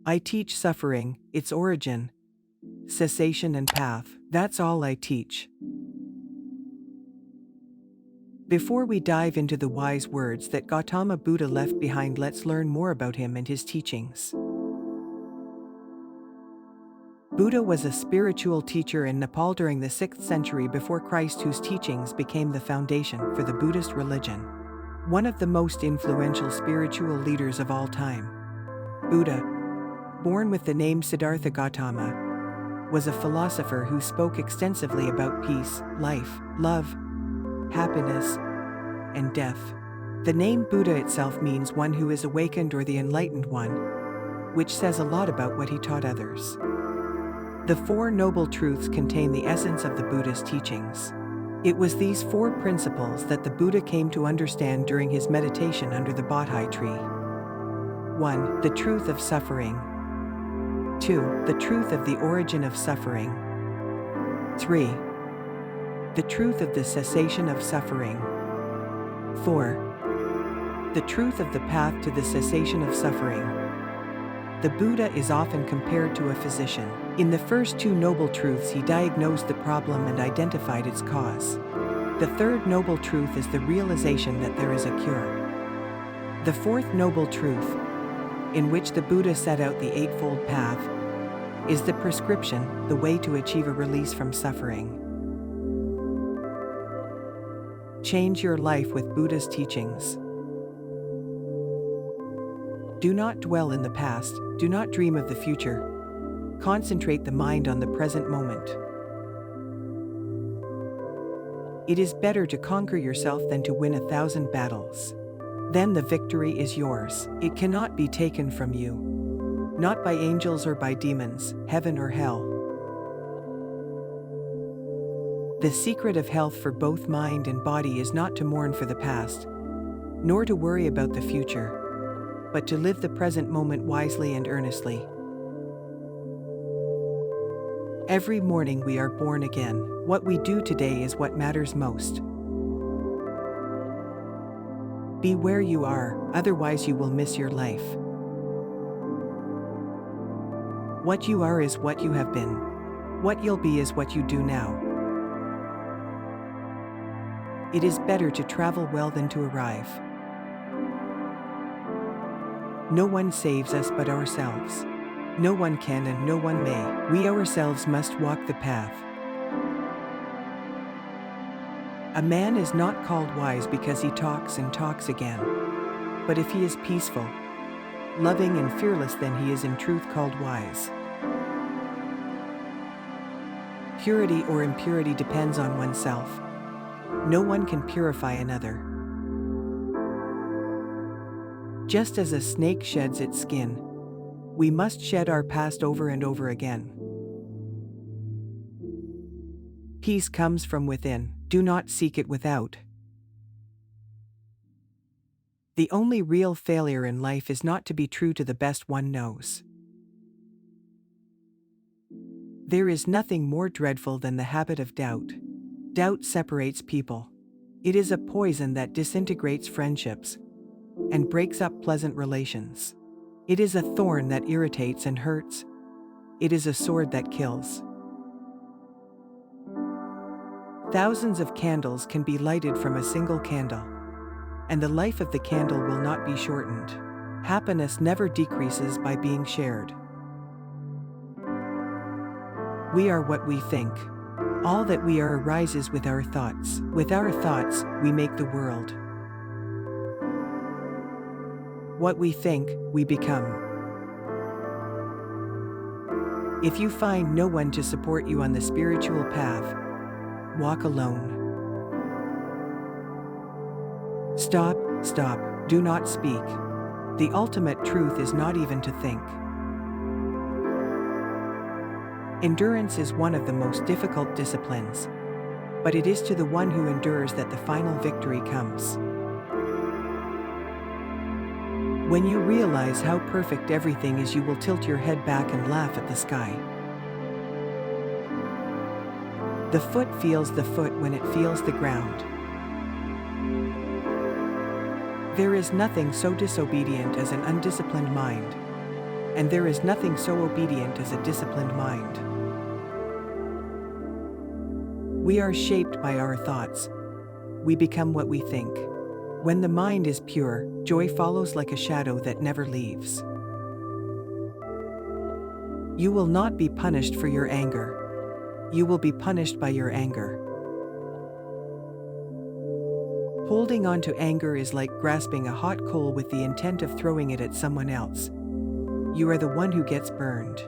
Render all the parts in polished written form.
I teach suffering, its origin, cessation and path. That's all I teach. Before we dive into the wise words that Gautama Buddha left behind, let's learn more about him and his teachings. Buddha was a spiritual teacher in Nepal during the 6th century before Christ, whose teachings became the foundation for the Buddhist religion. One of the most influential spiritual leaders of all time, Buddha, born with the name Siddhartha Gautama, was a philosopher who spoke extensively about peace, life, love, happiness, and death. The name Buddha itself means one who is awakened or the enlightened one, which says a lot about what he taught others. The Four Noble Truths contain the essence of the Buddha's teachings. It was these 4 principles that the Buddha came to understand during his meditation under the Bodhi tree. 1. The truth of suffering. 2. The truth of the origin of suffering. 3. The truth of the cessation of suffering. 4. The truth of the path to the cessation of suffering. The Buddha is often compared to a physician. In the first 2 noble truths, he diagnosed the problem and identified its cause. The 3rd noble truth is the realization that there is a cure. The 4th noble truth, in which the Buddha set out the Eightfold Path, is the prescription, the way to achieve a release from suffering. Change your life with Buddha's teachings. Do not dwell in the past, do not dream of the future. Concentrate the mind on the present moment. It is better to conquer yourself than to win 1,000 battles. Then the victory is yours. It cannot be taken from you. Not by angels or by demons, heaven or hell. The secret of health for both mind and body is not to mourn for the past, nor to worry about the future, but to live the present moment wisely and earnestly. Every morning we are born again. What we do today is what matters most. Be where you are, otherwise you will miss your life. What you are is what you have been. What you'll be is what you do now. It is better to travel well than to arrive. No one saves us but ourselves. No one can and no one may. We ourselves must walk the path. A man is not called wise because he talks and talks again. But if he is peaceful, loving and fearless, then he is in truth called wise. Purity or impurity depends on oneself. No one can purify another. Just as a snake sheds its skin, we must shed our past over and over again. Peace comes from within. Do not seek it without. The only real failure in life is not to be true to the best one knows. There is nothing more dreadful than the habit of doubt. Doubt separates people. It is a poison that disintegrates friendships and breaks up pleasant relations. It is a thorn that irritates and hurts. It is a sword that kills. Thousands of candles can be lighted from a single candle, and the life of the candle will not be shortened. Happiness never decreases by being shared. We are what we think. All that we are arises with our thoughts. With our thoughts, we make the world. What we think, we become. If you find no one to support you on the spiritual path, walk alone. Stop, do not speak. The ultimate truth is not even to think. Endurance is one of the most difficult disciplines, but it is to the one who endures that the final victory comes. When you realize how perfect everything is, you will tilt your head back and laugh at the sky. The foot feels the foot when it feels the ground. There is nothing so disobedient as an undisciplined mind. And there is nothing so obedient as a disciplined mind. We are shaped by our thoughts. We become what we think. When the mind is pure, joy follows like a shadow that never leaves. You will not be punished for your anger. You will be punished by your anger. Holding on to anger is like grasping a hot coal with the intent of throwing it at someone else. You are the one who gets burned.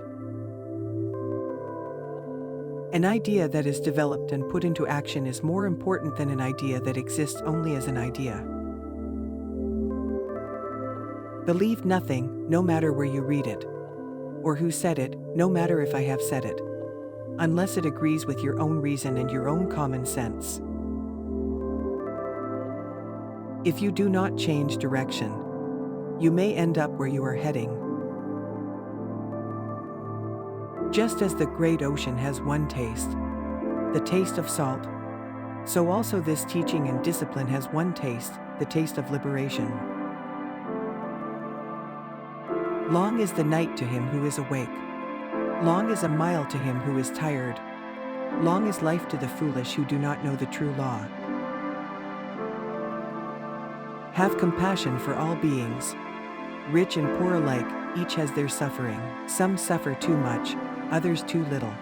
An idea that is developed and put into action is more important than an idea that exists only as an idea. Believe nothing, no matter where you read it, or who said it, no matter if I have said it, unless it agrees with your own reason and your own common sense. If you do not change direction, you may end up where you are heading. Just as the great ocean has one taste, the taste of salt, so also this teaching and discipline has one taste, the taste of liberation. Long is the night to him who is awake. Long is a mile to him who is tired. Long is life to the foolish who do not know the true law. Have compassion for all beings. Rich and poor alike, each has their suffering. Some suffer too much, others too little.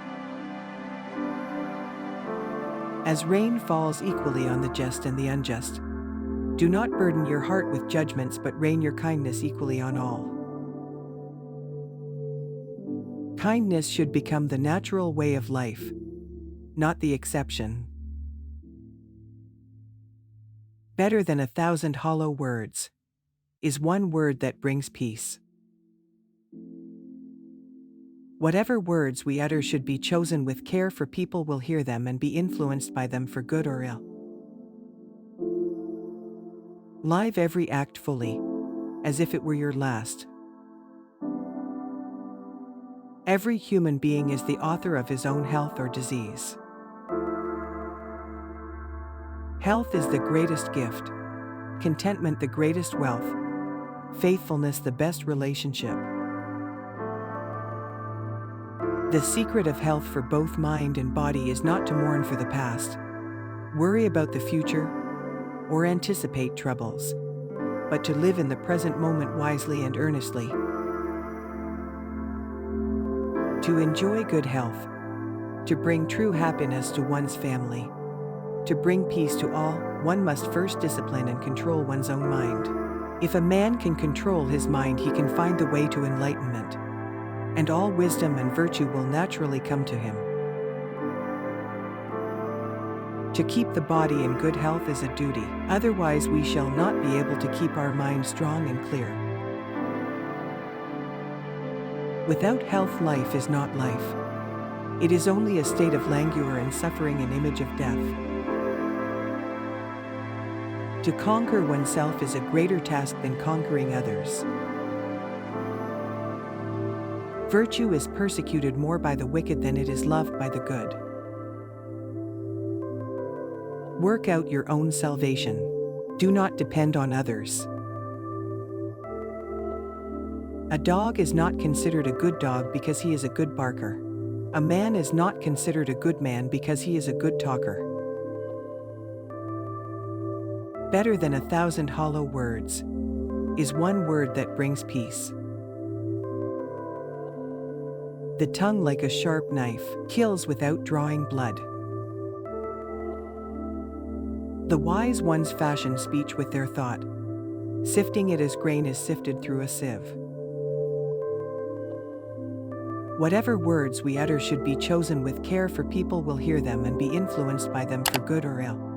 As rain falls equally on the just and the unjust, do not burden your heart with judgments, but rain your kindness equally on all. Kindness should become the natural way of life, not the exception. Better than 1,000 hollow words is one word that brings peace. Whatever words we utter should be chosen with care, for people will hear them and be influenced by them for good or ill. Live every act fully, as if it were your last. Every human being is the author of his own health or disease. Health is the greatest gift, contentment the greatest wealth, faithfulness the best relationship. The secret of health for both mind and body is not to mourn for the past, worry about the future, or anticipate troubles, but to live in the present moment wisely and earnestly. To enjoy good health, to bring true happiness to one's family, to bring peace to all, one must first discipline and control one's own mind. If a man can control his mind, he can find the way to enlightenment, and all wisdom and virtue will naturally come to him. To keep the body in good health is a duty, otherwise we shall not be able to keep our mind strong and clear. Without health, life is not life. It is only a state of languor and suffering, an image of death. To conquer oneself is a greater task than conquering others. Virtue is persecuted more by the wicked than it is loved by the good. Work out your own salvation. Do not depend on others. A dog is not considered a good dog because he is a good barker. A man is not considered a good man because he is a good talker. Better than 1,000 hollow words is one word that brings peace. The tongue, like a sharp knife, kills without drawing blood. The wise ones fashion speech with their thought. Sifting it as grain is sifted through a sieve. Whatever words we utter should be chosen with care, for people will hear them and be influenced by them for good or ill.